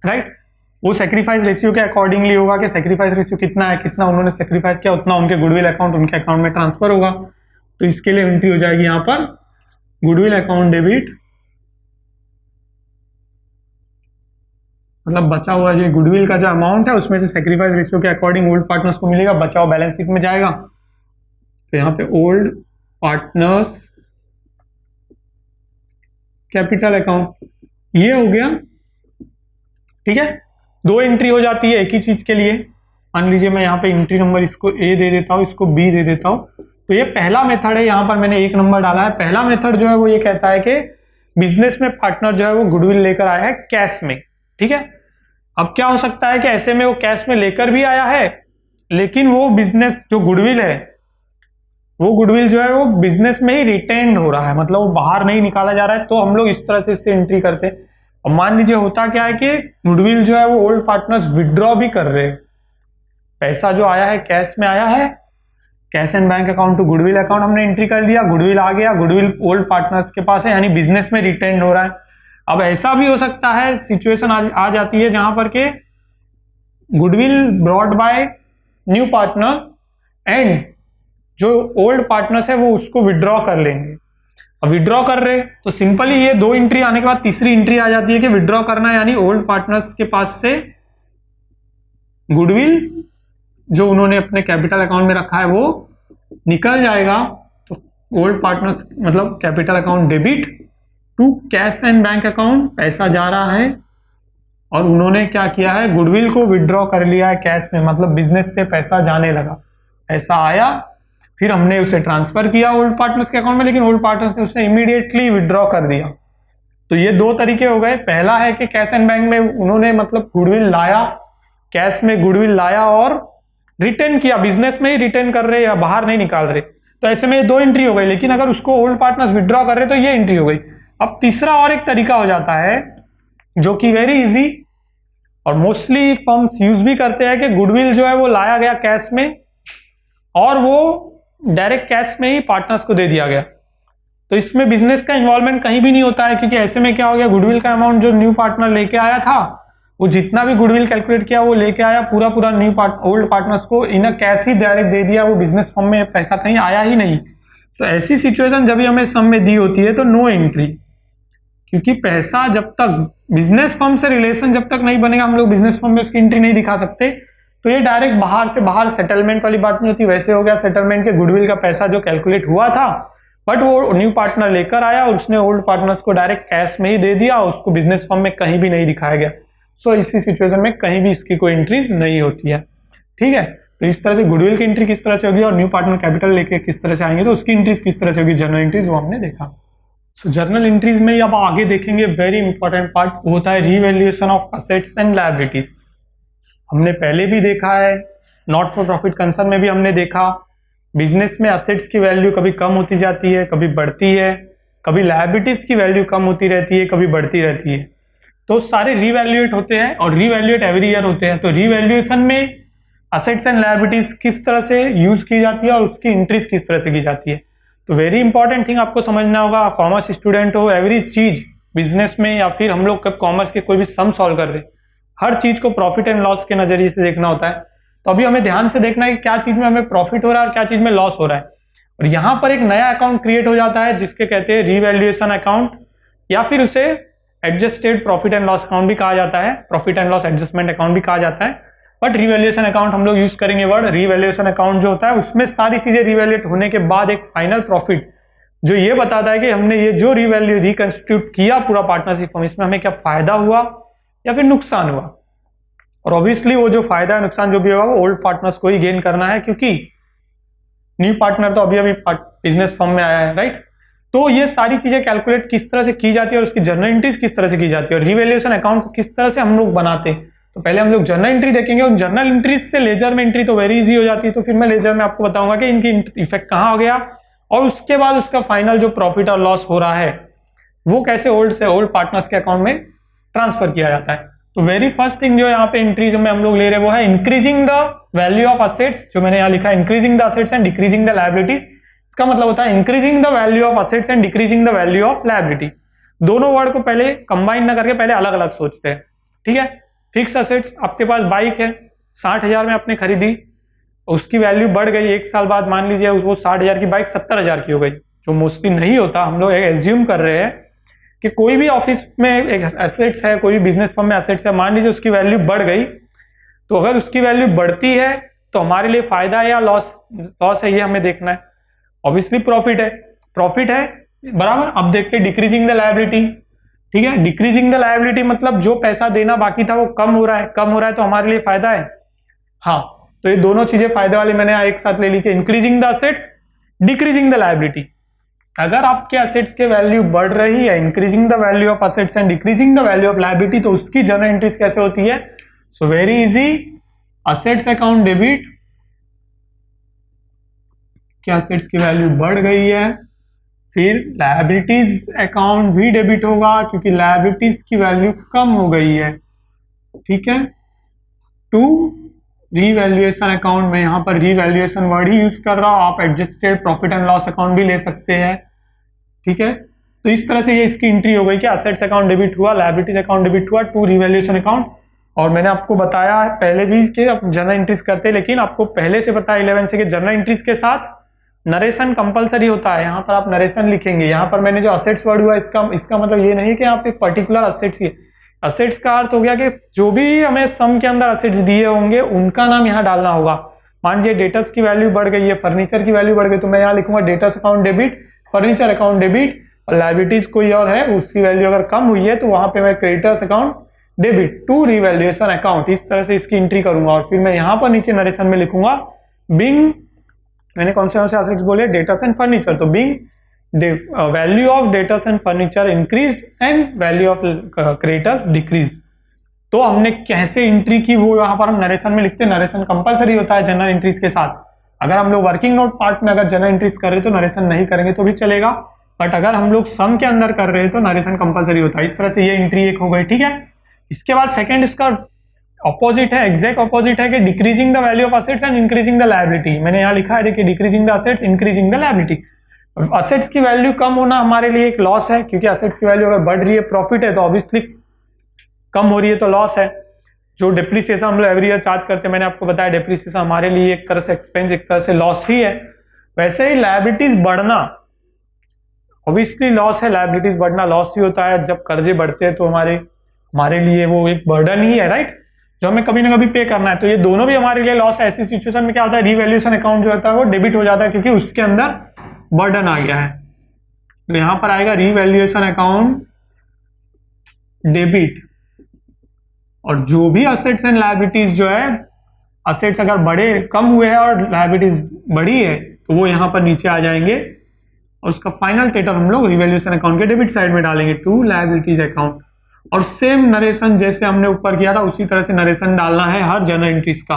राइट। वो सेक्रीफाइस रेशियो के अकॉर्डिंगली होगा कि सेक्रीफाइस रेशियो कितना है, कितना उन्होंने सेक्रीफाइस किया उतना उनके गुडविल अकाउंट उनके अकाउंट में ट्रांसफर होगा। तो इसके लिए एंट्री हो जाएगी यहाँ पर गुडविल अकाउंट डेबिट, मतलब बचा हुआ जो गुडविल का जो अमाउंट है उसमें से सेक्रीफाइस रेशियो के अकॉर्डिंग ओल्ड पार्टनर्स को मिलेगा, बचा हुआ बैलेंस शीट में जाएगा। तो यहाँ पे ओल्ड पार्टनर्स कैपिटल अकाउंट ये हो गया, ठीक है। दो एंट्री हो जाती है एक ही चीज के लिए। मान लीजिए मैं यहाँ पे एंट्री नंबर इसको ए दे देता हूँ, इसको बी दे देता हूँ। तो ये पहला मेथड है, यहाँ पर मैंने 1 नंबर डाला है। पहला मेथड जो है वो ये कहता है कि बिजनेस में पार्टनर जो है वो गुडविल लेकर आया है कैश में, ठीक है। अब क्या हो सकता है कि ऐसे में वो कैश में लेकर भी आया है, लेकिन वो बिजनेस जो गुडविल है वो गुडविल जो है वो बिजनेस में ही रिटेन्ड हो रहा है, मतलब वो बाहर नहीं निकाला जा रहा है। तो हम लोग इस तरह से इससे एंट्री करते हैं। और मान लीजिए होता क्या है कि गुडविल जो है वो ओल्ड पार्टनर्स विड्रॉ भी कर रहे हैं, पैसा जो आया है कैश में आया है, cash and bank account to goodwill account हमने एंट्री कर लिया, गुडविल आ गया, गुडविल ओल्ड पार्टनर्स के पास है, यानी बिजनेस में रिटेन्ड हो रहा है। अब ऐसा भी हो सकता है, सिचुएशन आ जाती है जहां पर के goodwill brought by new partner and जो ओल्ड पार्टनर्स है वो उसको विड्रॉ कर लेंगे। अब विड्रॉ कर रहे तो सिंपली ये 2 एंट्री आने के बाद तीसरी एंट्री आ जाती है कि विड्रॉ करना, यानी ओल्ड पार्टनर्स के पास से गुडविल जो उन्होंने अपने कैपिटल अकाउंट में रखा है वो निकल जाएगा। तो ओल्ड पार्टनर्स मतलब capital account debit to cash and bank account, पैसा जा रहा है और उन्होंने क्या किया है गुडविल को विड्रॉ कर लिया है कैश में, मतलब बिजनेस से पैसा जाने लगा, पैसा आया फिर हमने उसे ट्रांसफर किया ओल्ड पार्टनर्स के अकाउंट में, लेकिन ओल्ड पार्टनर्स ने उसे इमीडिएटली विड्रॉ कर दिया। तो ये 2 तरीके हो गए। पहला है कि कैश एंड बैंक में उन्होंने मतलब गुडविल लाया, कैश में गुडविल लाया और रिटर्न किया, बिजनेस में ही रिटर्न कर रहे या बाहर नहीं निकाल रहे, तो ऐसे में 2 एंट्री हो गई। लेकिन अगर उसको ओल्ड पार्टनर्स विड्रॉ कर रहे तो ये एंट्री हो गई। अब तीसरा और एक तरीका हो जाता है जो कि वेरी इजी और मोस्टली फर्म्स यूज भी करते हैं कि गुडविल जो है वो लाया गया कैश में और वो डायरेक्ट कैश में ही पार्टनर्स को दे दिया गया। तो इसमें बिजनेस का इन्वॉल्वमेंट कहीं भी नहीं होता है, क्योंकि ऐसे में क्या हो गया गुडविल का अमाउंट जो न्यू पार्टनर लेके आया था वो जितना भी गुडविल कैलकुलेट किया वो लेके आया पूरा न्यू ओल्ड पार्टनर्स को इन कैश ही डायरेक्ट दे दिया, वो बिजनेस फर्म में पैसा कहीं आया ही नहीं। तो ऐसी सिचुएशन जब भी हमें सम में दी होती है तो नो एंट्री, क्योंकि पैसा जब तक बिजनेस फर्म से रिलेशन जब तक नहीं बनेगा हम लोग बिजनेस फर्म में उसकी एंट्री नहीं दिखा सकते। तो ये डायरेक्ट बाहर से बाहर सेटलमेंट वाली बात नहीं होती। वैसे हो गया सेटलमेंट के गुडविल का पैसा जो कैलकुलेट हुआ था बट वो न्यू पार्टनर लेकर आया और उसने ओल्ड पार्टनर्स को डायरेक्ट कैश में ही दे दिया, उसको बिजनेस फर्म में कहीं भी नहीं दिखाया गया। सो इसी सिचुएशन में कहीं भी इसकी कोई एंट्रीज नहीं होती है, ठीक है। तो इस तरह से गुडविल की एंट्री किस तरह से होगी और न्यू पार्टनर कैपिटल लेके किस तरह से आएंगे तो उसकी एंट्रीज किस तरह से होगी, जर्नल एंट्रीज वो हमने देखा। सो जर्नल एंट्रीज में अब आगे देखेंगे वेरी इंपॉर्टेंट पार्ट होता है revaluation of assets and liabilities. हमने पहले भी देखा है, नॉट फॉर प्रॉफिट कंसर्न में भी हमने देखा, बिजनेस में असेट्स की वैल्यू कभी कम होती जाती है कभी बढ़ती है, कभी लायबिलिटीज की वैल्यू कम होती रहती है कभी बढ़ती रहती है। तो सारे रीवैल्यूएट होते हैं और रीवैल्यूएट एवरी ईयर होते हैं। तो रीवैल्यूएशन में असेट्स एंड लायबिलिटीज किस तरह से यूज की जाती है और उसकी एंट्रीज किस तरह से की जाती है। तो वेरी इंपॉर्टेंट थिंग आपको समझना होगा, कॉमर्स स्टूडेंट हो, एवरी चीज बिजनेस में या फिर हम लोग कब कॉमर्स के कोई भी सम सॉल्व कर रहे हैं हर चीज को प्रॉफिट एंड लॉस के नजरिए से देखना होता है। तो अभी हमें ध्यान से देखना है कि क्या चीज में हमें प्रॉफिट हो रहा है और क्या चीज में लॉस हो रहा है। और यहाँ पर एक नया अकाउंट क्रिएट हो जाता है जिसके कहते हैं रीवैल्यूएशन अकाउंट या फिर उसे adjusted profit and loss account भी कहा जाता है, profit and loss adjustment account भी कहा जाता है। बट रीवैल्यूएशन अकाउंट हम लोग यूज करेंगे वर्ड। रीवैल्यूएशन अकाउंट जो होता है उसमें सारी चीजें रिवैल्यूएट होने के बाद एक फाइनल प्रॉफिट जो ये बताता है कि हमने ये जो रिवैल्यू रिकंस्टिट्यूट किया पूरा पार्टनरशिप फर्म इसमें हमें क्या फायदा हुआ या फिर नुकसान हुआ। और ऑब्वियसली वो जो फायदा है नुकसान जो भी होगा वो ओल्ड पार्टनर्स को ही गेन करना है, क्योंकि न्यू पार्टनर तो अभी बिजनेस फर्म में आया है, राइट। तो ये सारी चीजें कैलकुलेट किस तरह से की जाती है और उसकी जर्नल एंट्रीज किस तरह से की जाती है और रिवैल्यूएशन अकाउंट को किस तरह से हम लोग बनाते हैं। तो पहले हम लोग जर्नल एंट्री देखेंगे और जर्नल एंट्रीज से लेजर में एंट्री तो वेरी इजी हो जाती है। तो फिर मैं लेजर में आपको बताऊंगा कि इनकी इफेक्ट कहाँ हो गया और उसके बाद उसका फाइनल जो प्रॉफिट और लॉस हो रहा है वो कैसे ओल्ड पार्टनर्स के अकाउंट में ट्रांसफर किया जाता है। तो वेरी फर्स्ट थिंग जो यहाँ पे एंट्री जो में हम लोग ले रहे हैं वो है increasing the value of assets, जो मैंने यहाँ लिखा है increasing the assets and decreasing the liabilities. इसका मतलब होता है increasing the value of assets and decreasing the value of liability. दोनों वर्ड को पहले कंबाइन ना करके पहले अलग अलग सोचते हैं, ठीक है। फिक्स असेट्स, आपके पास बाइक है 60,000 में आपने खरीदी, उसकी वैल्यू बढ़ गई, एक साल बाद मान लीजिए वो 60,000 की बाइक 70,000 की हो गई, जो मोस्टली नहीं होता। हम लोग एज्यूम कर रहे हैं कि कोई भी ऑफिस में एक एसेट्स है, कोई भी बिजनेस फर्म में एसेट्स है, मान लीजिए उसकी वैल्यू बढ़ गई, तो अगर उसकी वैल्यू बढ़ती है तो हमारे लिए फायदा है या लॉस? लॉस है, ये हमें देखना है। ऑब्वियसली प्रॉफिट है, प्रॉफिट है बराबर। अब देखते हैं डिक्रीजिंग द लायबिलिटी, ठीक है। डिक्रीजिंग द लायबिलिटी मतलब जो पैसा देना बाकी था वो कम हो रहा है, कम हो रहा है तो हमारे लिए फायदा है। हाँ, तो ये दोनों चीजें फायदे वाली मैंने एक साथ ले ली कि increasing the assets, decreasing the liability. अगर आपके असेट्स के वैल्यू बढ़ रही है, increasing the value of assets and decreasing the value of liability, तो उसकी जर्नल एंट्रीज कैसे होती है? So very easy, assets account debit, क्या असेट्स की वैल्यू बढ़ गई है, फिर लायबिलिटीज अकाउंट भी डेबिट होगा क्योंकि लायबिलिटीज की वैल्यू कम हो गई है, ठीक है। टू रीवैल्यूएशन अकाउंट में यहां पर रीवैल्यूएशन वर्ड ही यूज कर रहा हूं, आप adjusted profit and loss account भी ले सकते हैं, ठीक है। तो इस तरह से ये इसकी एंट्री हो गई कि असेट्स अकाउंट डेबिट हुआ, लायबिलिटीज अकाउंट डेबिट हुआ, टू रीवैल्यूएशन अकाउंट। और मैंने आपको बताया है पहले भी कि आप जर्नल एंट्रीज करते हैं, लेकिन आपको पहले से पता है 11 से कि जर्नल एंट्रीज के साथ नरेशन कंपलसरी होता है। यहाँ पर आप नरेशन लिखेंगे। यहाँ पर मैंने जो असेट्स वर्ड हुआ इसका मतलब ये नहीं कि यहाँ पे पर्टिकुलर असेट्स ही, असेट्स का अर्थ हो गया कि जो भी हमें सम के अंदर असेट्स दिए होंगे उनका नाम यहाँ डालना होगा। मान लीजिए डेटर्स की वैल्यू बढ़ गई है, फर्नीचर की वैल्यू बढ़ गई, तो मैं यहाँ लिखूंगा debtors account debit, furniture account debit, और लायबिलिटीज कोई और है उसकी वैल्यू अगर कम हुई है तो वहां पे मैं creditors account debit to revaluation account, इस तरह से इसकी एंट्री करूंगा। और फिर मैं यहाँ पर नीचे नरेशन में लिखूंगा बिंग, मैंने कौन से असेट्स बोले, डेटर्स एंड फर्नीचर, तो being value of debtors and furniture increase and value of creditors decrease. तो हमने कैसे एंट्री की वो यहाँ पर हम नरेशन में लिखते हैं। नरेशन कंपलसरी होता है जनरल एंट्रीज के साथ। अगर हम लोग वर्किंग नोट पार्ट में अगर जनरल एंट्रीज कर रहे तो नरेशन नहीं करेंगे तो भी चलेगा, बट अगर हम लोग सम के अंदर कर रहे हैं तो नरेशन कंपलसरी होता है। इस तरह से ये एंट्री एक हो गई, ठीक है। इसके बाद सेकंड इसका ऑपोजिट है, एग्जैक्ट ऑपोजिट है कि decreasing the value of assets and increasing the liability. मैंने यहाँ लिखा है देखिए decreasing the assets, increasing the liability. Assets की वैल्यू कम होना हमारे लिए एक लॉस है, क्योंकि असेट्स की वैल्यू अगर बढ़ रही है प्रॉफिट है, तो ऑब्वियसली कम हो रही है तो लॉस है। जो डिप्रिसिएशन हम लोग एवरी ईयर चार्ज करते हैं, मैंने आपको बताया डिप्रिसिएशन हमारे लिए एक तरह से एक्सपेंस, एक तरह से लॉस ही है। वैसे ही लायबिलिटीज बढ़ना ऑब्वियसली लॉस है, लायबिलिटीज बढ़ना लॉस ही होता है। जब कर्जे बढ़ते हैं तो हमारे लिए वो एक बर्डन ही है, राइट, जो हमें कभी ना कभी पे करना है। तो ये दोनों भी हमारे लिए लॉस है। ऐसी सिचुएशन में क्या होता है, रिवैल्यूएशन अकाउंट जो होता है वो डेबिट हो जाता है, क्योंकि उसके अंदर बर्डन आ गया है। तो यहां पर आएगा रिवैल्यूएशन अकाउंट डेबिट, और जो भी असेट्स एंड लायबिलिटीज जो है, असेट्स अगर बड़े कम हुए हैं और लायबिलिटीज बढ़ी है तो वो यहाँ पर नीचे आ जाएंगे, और उसका फाइनल टेटर हम लोग रिवैल्यूएशन अकाउंट के डेबिट साइड में डालेंगे टू लायबिलिटीज अकाउंट। और सेम नरेशन जैसे हमने ऊपर किया था उसी तरह से नरेशन डालना है हर जनरल एंट्रीज का।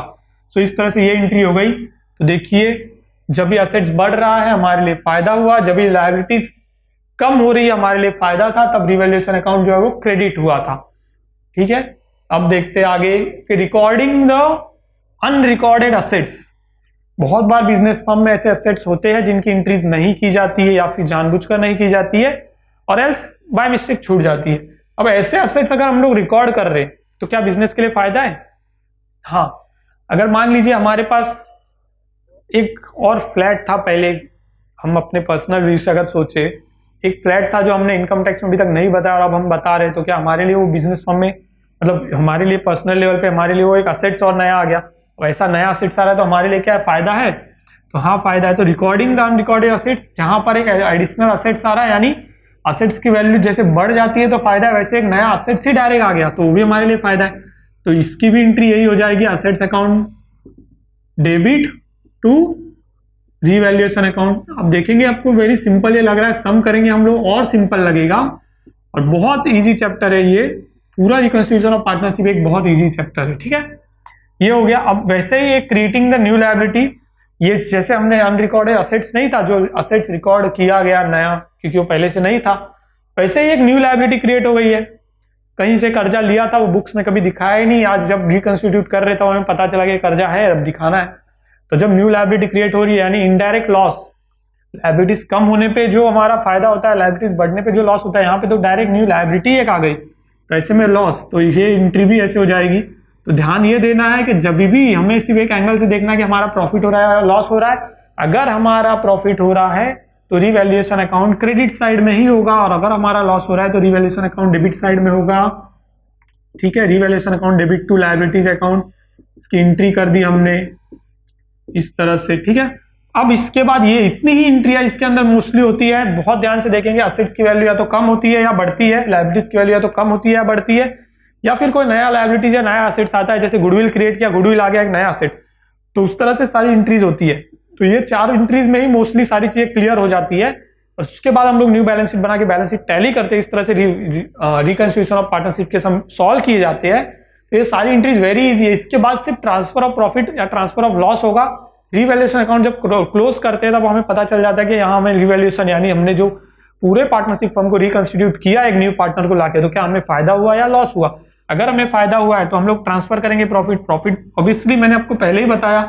सो इस तरह से ये एंट्री हो गई। तो देखिए जब भी असेट्स बढ़ रहा है हमारे लिए फायदा हुआ, जब भी लायबिलिटीज कम हो रही है हमारे लिए फायदा था, तब रिवैल्यूएशन अकाउंट जो है वो क्रेडिट हुआ था, ठीक है। अब देखते हैं आगे कि रिकॉर्डिंग द अनरिकॉर्डेड असेट्स। बहुत बार बिजनेस फर्म में ऐसे असेट्स होते हैं जिनकी एंट्रीज नहीं की जाती है या फिर जानबूझकर नहीं की जाती है, और एल्स बाय मिस्टेक छूट जाती है। अब ऐसे असेट्स अगर हम लोग रिकॉर्ड कर रहे हैं तो क्या बिजनेस के लिए फायदा है? हाँ, अगर मान लीजिए हमारे पास एक और फ्लैट था, पहले हम अपने पर्सनल व्यू से अगर सोचे, एक फ्लैट था जो हमने इनकम टैक्स में अभी तक नहीं बताया और अब हम बता रहे हैं, तो क्या हमारे लिए वो बिजनेस फर्म में, मतलब हमारे लिए पर्सनल लेवल पे हमारे लिए वो एक असेट्स और नया आ गया, वैसा नया असेट्स आ रहा है तो हमारे लिए क्या फायदा है? तो हाँ फायदा है। तो रिकॉर्डिंग द अनरिकॉर्डेड असेट्स, जहां पर एक एडिशनल असेट्स आ रहा है, यानी असेट्स की वैल्यू जैसे बढ़ जाती है तो फायदा है, वैसे एक नया असेट्स ही डायरेक्ट आ गया तो वो भी हमारे लिए फायदा है। तो इसकी भी एंट्री यही हो जाएगी, assets account debit to revaluation account. अब देखेंगे आपको वेरी सिंपल ये लग रहा है, सम करेंगे हम लोग और सिंपल लगेगा, और बहुत इजी चैप्टर है ये। पूरा रिकंस्ट्रक्शन ऑफ पार्टनरशिप एक बहुत इजी चैप्टर है, ठीक है। ये हो गया। अब वैसे ही एक क्रिएटिंग द न्यू लायबिलिटी, ये जैसे हमने अनरिकॉर्डेड असेट्स नहीं था, जो असेट्स रिकॉर्ड किया गया नया क्योंकि वो पहले से नहीं था, वैसे ही एक न्यू लायबिलिटी क्रिएट हो गई है। कहीं से कर्जा लिया था, वो बुक्स में कभी दिखाया ही नहीं, आज जब रिकंस्टिट्यूट कर रहे तो हमें पता चला कि कर्जा है, अब दिखाना है। तो जब न्यू लायबिलिटी क्रिएट हो रही है यानी इनडायरेक्ट लॉस, लायबिलिटीज कम होने पे जो हमारा फायदा होता है, लायबिलिटीज बढ़ने पे जो लॉस होता है, यहाँ पे तो डायरेक्ट न्यू लायबिलिटी एक आ गई, तो ऐसे में लॉस, तो ये एंट्री भी ऐसे हो जाएगी। तो ध्यान ये देना है कि जब भी हमें सिर्फ एक एंगल से देखना है कि हमारा प्रॉफिट हो रहा है या लॉस हो रहा है। अगर हमारा प्रॉफिट हो रहा है तो रिवैल्यूएशन अकाउंट क्रेडिट साइड में ही होगा, और अगर हमारा लॉस हो रहा है तो रिवैल्यूएशन अकाउंट डेबिट साइड में होगा। ठीक है, revaluation account debit to liabilities account, इसकी एंट्री कर दी हमने इस तरह से। ठीक है, अब इसके बाद ये इतनी ही एंट्रियां इसके अंदर मोस्टली होती है, बहुत ध्यान से देखेंगे। असेट्स की वैल्यू या तो कम होती है या बढ़ती है, लायबिलिटीज की वैल्यू या तो कम होती है या बढ़ती है, या फिर कोई नया लायबिलिटीज या नया असेट्स आता है, जैसे गुडविल क्रिएट किया, गुडविल आ गया एक नया असेट, तो उस तरह से सारी एंट्रीज होती है। तो ये 4 एंट्रीज में ही मोस्टली सारी चीजें क्लियर हो जाती है, और उसके बाद हम लोग न्यू बैलेंस शीट बना के बैलेंस शीट टैली करते हैं। इस तरह से रिकंस्टिट्यूशन ऑफ पार्टनरशिप के सॉल्व किए जाते हैं। तो ये सारी एंट्रीज वेरी इजी है। इसके बाद सिर्फ ट्रांसफर ऑफ प्रॉफिट या ट्रांसफर ऑफ लॉस होगा। रिवैल्यूएशन अकाउंट जब क्लोज करते हैं तब हमें पता चल जाता है कि यहाँ हमें रिवैल्यूएशन यानी हमने जो पूरे पार्टनरशिप फर्म को रिकंस्टिट्यूट किया एक न्यू पार्टनर को लाके, तो क्या हमें फायदा हुआ या लॉस हुआ। अगर हमें फायदा हुआ है तो हम लोग ट्रांसफर करेंगे प्रॉफिट ऑब्वियसली मैंने आपको पहले ही बताया,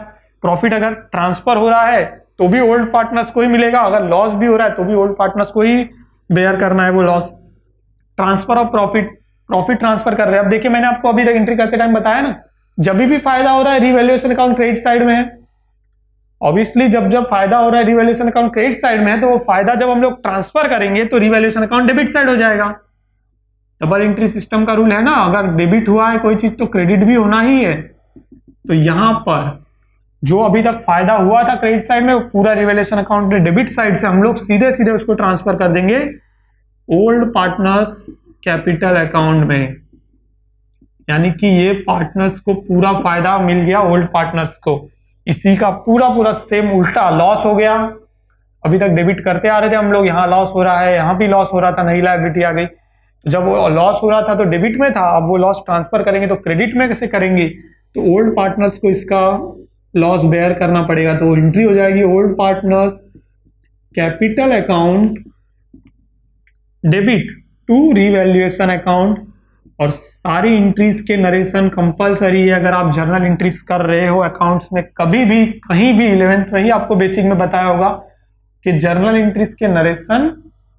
प्रॉफिट अगर ट्रांसफर हो रहा है तो भी ओल्ड पार्टनर्स को ही मिलेगा, अगर लॉस भी हो रहा है तो भी ओल्ड पार्टनर्स को ही बेयर करना है वो loss. Transfer of profit transfer कर रहे हैं। अब देखिए मैंने आपको अभी तक एंट्री करते टाइम बताया ना, जब भी फायदा हो रहा है रिवैल्यूएशन अकाउंट क्रेडिट साइड में है। ऑब्वियसली जब फायदा हो रहा है रिवैल्यूएशन अकाउंट क्रेडिट साइड में है, तो वो फायदा जब हम लोग ट्रांसफर करेंगे तो रिवैल्यूएशन अकाउंट डेबिट साइड हो जाएगा। डबल एंट्री सिस्टम का रूल है ना, अगर डेबिट हुआ है कोई चीज तो क्रेडिट भी होना ही है। तो यहां पर जो अभी तक फायदा हुआ था क्रेडिट साइड में, वो पूरा रिवैल्यूएशन अकाउंट डेबिट साइड से हम लोग सीधे सीधे उसको ट्रांसफर कर देंगे ओल्ड पार्टनर्स कैपिटल अकाउंट में, यानी कि ये पार्टनर्स को पूरा फायदा मिल गया ओल्ड पार्टनर्स को। इसी का पूरा सेम उल्टा लॉस हो गया। अभी तक डेबिट करते आ रहे थे हम लोग, यहाँ लॉस हो रहा है, यहाँ भी लॉस हो रहा था, नई लायबिलिटी आ गई। तो जब वो लॉस हो रहा था तो डेबिट में था, अब वो लॉस ट्रांसफर करेंगे तो क्रेडिट में कैसे करेंगे, तो ओल्ड पार्टनर्स को इसका लॉस बेयर करना पड़ेगा। तो एंट्री हो जाएगी old partners capital account debit to revaluation account. और सारी एंट्रीज के नरेशन कंपलसरी है। अगर आप जर्नल एंट्रीज कर रहे हो अकाउंट्स में, कभी भी कहीं भी 11th में ही आपको बेसिक में बताया होगा कि जर्नल एंट्रीज के नरेशन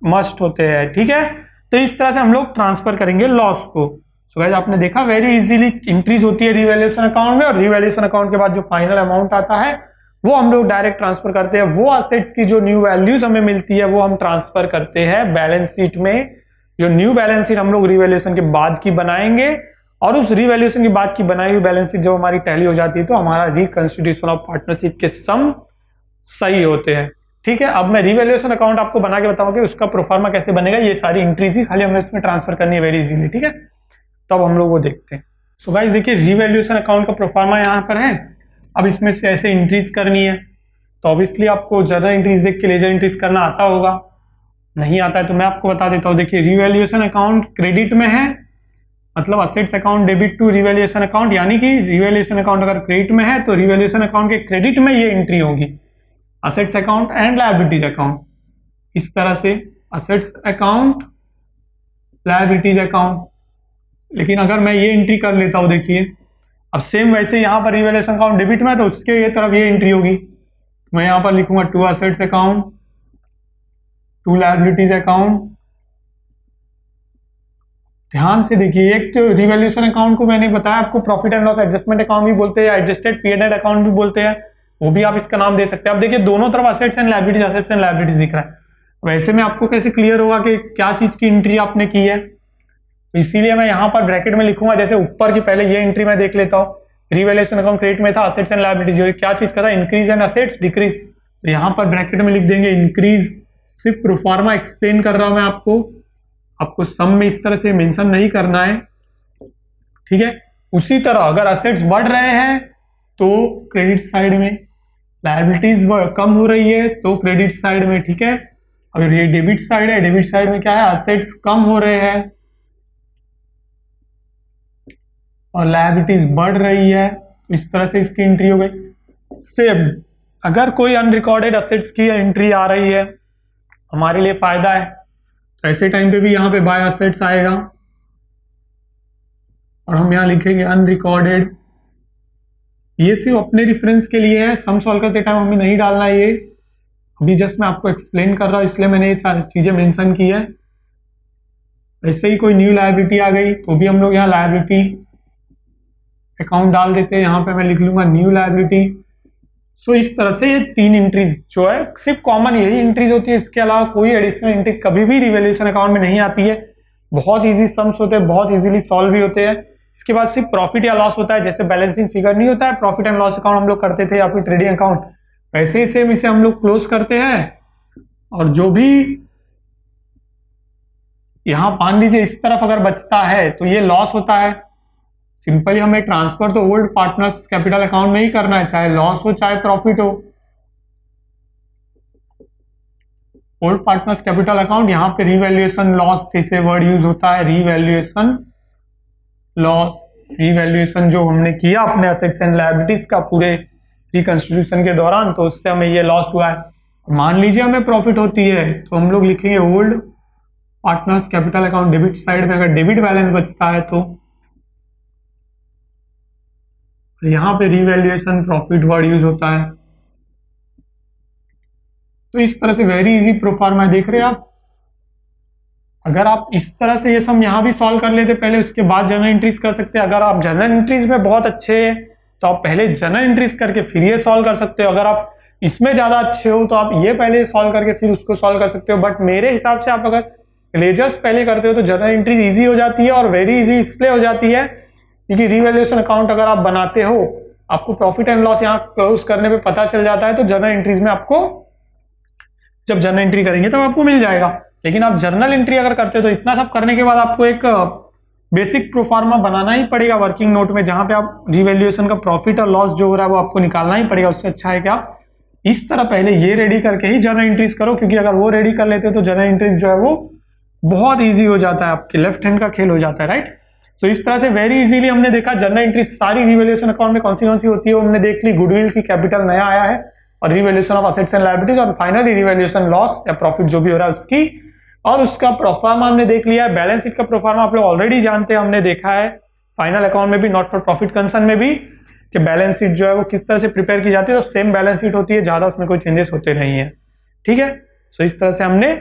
मस्ट होते हैं। ठीक है, तो इस तरह से हम लोग ट्रांसफर करेंगे लॉस को। सो गाइस आपने देखा वेरी इजीली एंट्रीज होती है रिवैल्यूएशन अकाउंट में, और रिवैल्यूएशन अकाउंट के बाद जो फाइनल अमाउंट आता है वो हम लोग डायरेक्ट ट्रांसफर करते हैं। वो असेट्स की जो न्यू वैल्यूज हमें मिलती है वो हम ट्रांसफर करते हैं बैलेंस शीट में। जो न्यू बैलेंस शीट हम लोग रिवैल्यूएशन के बाद की बनाएंगे, और उस रिवैल्यूएशन के बाद की बनाई हुई बैलेंस शीट जब हमारी टैली हो जाती है तो हमारा रिकंस्टिट्यूशन ऑफ पार्टनरशिप के सम सही होते हैं। ठीक है, अब मैं रिवैल्यूएशन अकाउंट आपको बना के बताऊंगा कि उसका प्रोफार्मा कैसे बनेगा। ये सारी एंट्रीज ही खाली हमें इसमें ट्रांसफर करनी है वेरी इजीली। ठीक है, तो अब हम लोग वो देखते हैं। सो गाइस देखिए रिवैल्यूएशन अकाउंट का प्रोफार्मा यहाँ पर है। अब इसमें से ऐसे एंट्रीज करनी है, तो ऑब्वियसली आपको जर्नल एंट्रीज देख के लेजर एंट्रीज करना आता होगा, नहीं आता है तो मैं आपको बता देता हूँ। देखिए रिवैल्यूएशन अकाउंट क्रेडिट में है, मतलब assets account debit to revaluation account, यानी कि रिवैल्यूएशन अकाउंट अगर क्रेडिट में है तो रिवैल्यूएशन अकाउंट के क्रेडिट में ये एंट्री होगी, assets account and liabilities account. इस तरह से असेट्स अकाउंट लायबिलिटीज अकाउंट। लेकिन अगर मैं ये एंट्री कर लेता हूँ, देखिए अब सेम वैसे यहाँ पर रिवैल्यूएशन अकाउंट डेबिट में है तो उसके ये तरफ ये एंट्री होगी। मैं यहाँ पर लिखूंगा to assets account to liabilities account. ध्यान से देखिए, एक तो रिवैल्यूएशन अकाउंट को मैंने बताया आपको profit and loss adjustment account भी बोलते हैं, एडजस्टेड P&L अकाउंट भी बोलते हैं, वो भी आप इसका नाम दे सकते हैं। अब देखिए दोनों तरफ असेट्स एंड लायबिलिटीज दिख रहा है। वैसे में आपको कैसे क्लियर होगा कि क्या चीज की एंट्री आपने की है, तो इसीलिए मैं यहाँ पर ब्रैकेट में लिखूंगा। जैसे ऊपर की पहले ये एंट्री मैं देख लेता हूँ, रिवैल्यूएशन अकाउंट क्रेडिट में था, असेट्स एंड लायबिलिटीज क्या चीज का था, इंक्रीज एंड असेट्स डिक्रीज। तो यहाँ पर ब्रैकेट में लिख देंगे इंक्रीज। सिर्फ प्रोफार्मा एक्सप्लेन कर रहा हूं मैं आपको सम में इस तरह से मेंशन नहीं करना है। ठीक है, उसी तरह अगर असेट्स बढ़ रहे हैं तो क्रेडिट साइड में, लायबिलिटीज कम हो रही है तो क्रेडिट साइड में। ठीक है, अगर ये डेबिट साइड है, डेबिट साइड में क्या है, असेट्स कम हो रहे हैं और लायबिलिटीज बढ़ रही है, इस तरह से इसकी एंट्री हो गई। सेम अगर कोई अनरिकॉर्डेड असेट्स की एंट्री आ रही है हमारे लिए फायदा है, तो ऐसे टाइम पे भी यहाँ पे बाय असेट्स आएगा। और हम यहाँ लिखेंगे अनरिकॉर्डेड। ये सिर्फ अपने रेफरेंस के लिए है, सम सॉल्व करते टाइम हमें नहीं डालना है। ये अभी जस्ट मैं आपको एक्सप्लेन कर रहा हूँ, इसलिए मैंने ये चीजें मेंशन की है। ऐसे ही कोई न्यू लायबिलिटी आ गई तो भी हम लोग यहाँ लायबिलिटी अकाउंट डाल देते हैं। यहाँ पे मैं लिख लूंगा न्यू लायबिलिटी। सो इस तरह से ये 3 एंट्रीज जो है सिर्फ कॉमन यही एंट्रीज होती है, इसके अलावा कोई एडिशनल एंट्री कभी भी रिवैल्यूएशन अकाउंट में नहीं आती है। बहुत इजी सम्स होते हैं, बहुत इजीली सॉल्व भी होते हैं। इसके बाद सिर्फ प्रॉफिट या लॉस होता है, जैसे बैलेंसिंग फिगर नहीं होता है, प्रॉफिट एंड लॉस अकाउंट हम लोग करते थे या फिर ट्रेडिंग अकाउंट, वैसे ही सेम इसे हम लोग क्लोज करते हैं। और जो भी यहां मान लीजिए इस तरफ अगर बचता है तो ये लॉस होता है। सिंपली हमें ट्रांसफर तो ओल्ड पार्टनर्स कैपिटल अकाउंट में ही करना है, चाहे लॉस हो चाहे प्रॉफिट हो। ओल्ड पार्टनर्स कैपिटल अकाउंट, यहाँ पे रिवैल्यूएशन लॉस जैसे वर्ड यूज होता है, रिवैल्यूएशन लॉस। रिवैल्यूएशन जो हमने किया अपने असेट्स एंड लायबिलिटीज का पूरे रिकंस्टिट्यूशन के दौरान, तो उससे हमें ये लॉस हुआ है। मान लीजिए हमें प्रॉफिट होती है तो हम लोग लिखेंगे old partners capital account debit side में, अगर डेबिट बैलेंस बचता है तो यहाँ पे रिवैल्यूएशन प्रॉफिट वर्ड यूज होता है। तो इस तरह से वेरी इजी प्रोफार्मा देख रहे हैं आप। अगर आप इस तरह से ये सम यहाँ भी सॉल्व कर लेते पहले, उसके बाद जर्नल एंट्रीज कर सकते हैं। अगर आप जर्नल एंट्रीज में बहुत अच्छे हैं तो आप पहले जर्नल एंट्रीज करके फिर ये सॉल्व कर सकते हो। अगर आप इसमें ज्यादा अच्छे हो तो आप ये पहले सॉल्व करके फिर उसको सॉल्व कर सकते हो। बट मेरे हिसाब से आप अगर लेजर्स पहले करते हो तो जर्नल एंट्रीज इजी हो जाती है, और वेरी इजी इसलिए हो जाती है क्योंकि रिवैल्यूएशन अकाउंट अगर आप बनाते हो, आपको प्रॉफिट एंड लॉस यहाँ क्लोज करने पे पता चल जाता है, तो जर्नल एंट्रीज में आपको जब जर्नल एंट्री करेंगे तब आपको मिल जाएगा। लेकिन आप जर्नल एंट्री अगर करते हो तो इतना सब करने के बाद आपको एक बेसिक प्रोफार्मा बनाना ही पड़ेगा वर्किंग नोट में, जहां पे आप रिवैल्यूएशन का प्रॉफिट और लॉस जो हो रहा है वो आपको निकालना ही पड़ेगा। उससे अच्छा है कि आप इस तरह पहले ये रेडी करके ही जर्नल एंट्रीज करो, क्योंकि अगर वो रेडी कर लेते हो तो जर्नल एंट्रीज जो है वो बहुत ईजी हो जाता है, आपके लेफ्ट हैंड का खेल हो जाता है, राइट। तो इस तरह से वेरी इजीली हमने देखा जर्नल एंट्री सारी रिवैल्यूएशन अकाउंट में कौन सी होती है, हमने देख ली। गुडविल की कैपिटल नया आया है, और revaluation of assets and liabilities, और फाइनली रिवैल्यूएशन लॉस या प्रॉफिट जो भी हो रहा है उसकी, और उसका प्रोफार्मा हमने देख लिया है। बैलेंस शीट का प्रोफार्मा आप लोग ऑलरेडी जानते हैं, हमने देखा है फाइनल अकाउंट में भी, नॉट फॉर प्रॉफिट कंसर्न में भी, कि बैलेंस शीट जो है वो किस तरह से प्रिपेयर की जाती है। तो सेम बैलेंस शीट होती है, ज्यादा उसमें कोई चेंजेस होते नहीं है, ठीक है। सो इस तरह से हमने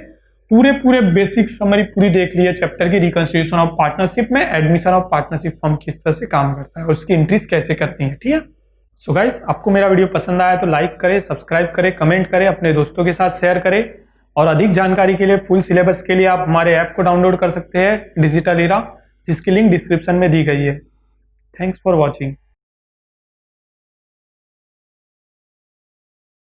पूरे बेसिक समरी पूरी देख ली है चैप्टर की, रिकंस्टिट्यूशन ऑफ पार्टनरशिप में एडमिशन ऑफ पार्टनरशिप फर्म किस तरह से काम करता है और उसकी एंट्रीज कैसे करती है, ठीक है। सो गाइस, आपको मेरा वीडियो पसंद आया तो लाइक करें, सब्सक्राइब करें, कमेंट करें, अपने दोस्तों के साथ शेयर करें, और अधिक जानकारी के लिए फुल सिलेबस के लिए आप हमारे ऐप को डाउनलोड कर सकते हैं डिजिटल इरा, जिसकी लिंक डिस्क्रिप्शन में दी गई है। Thanks for watching.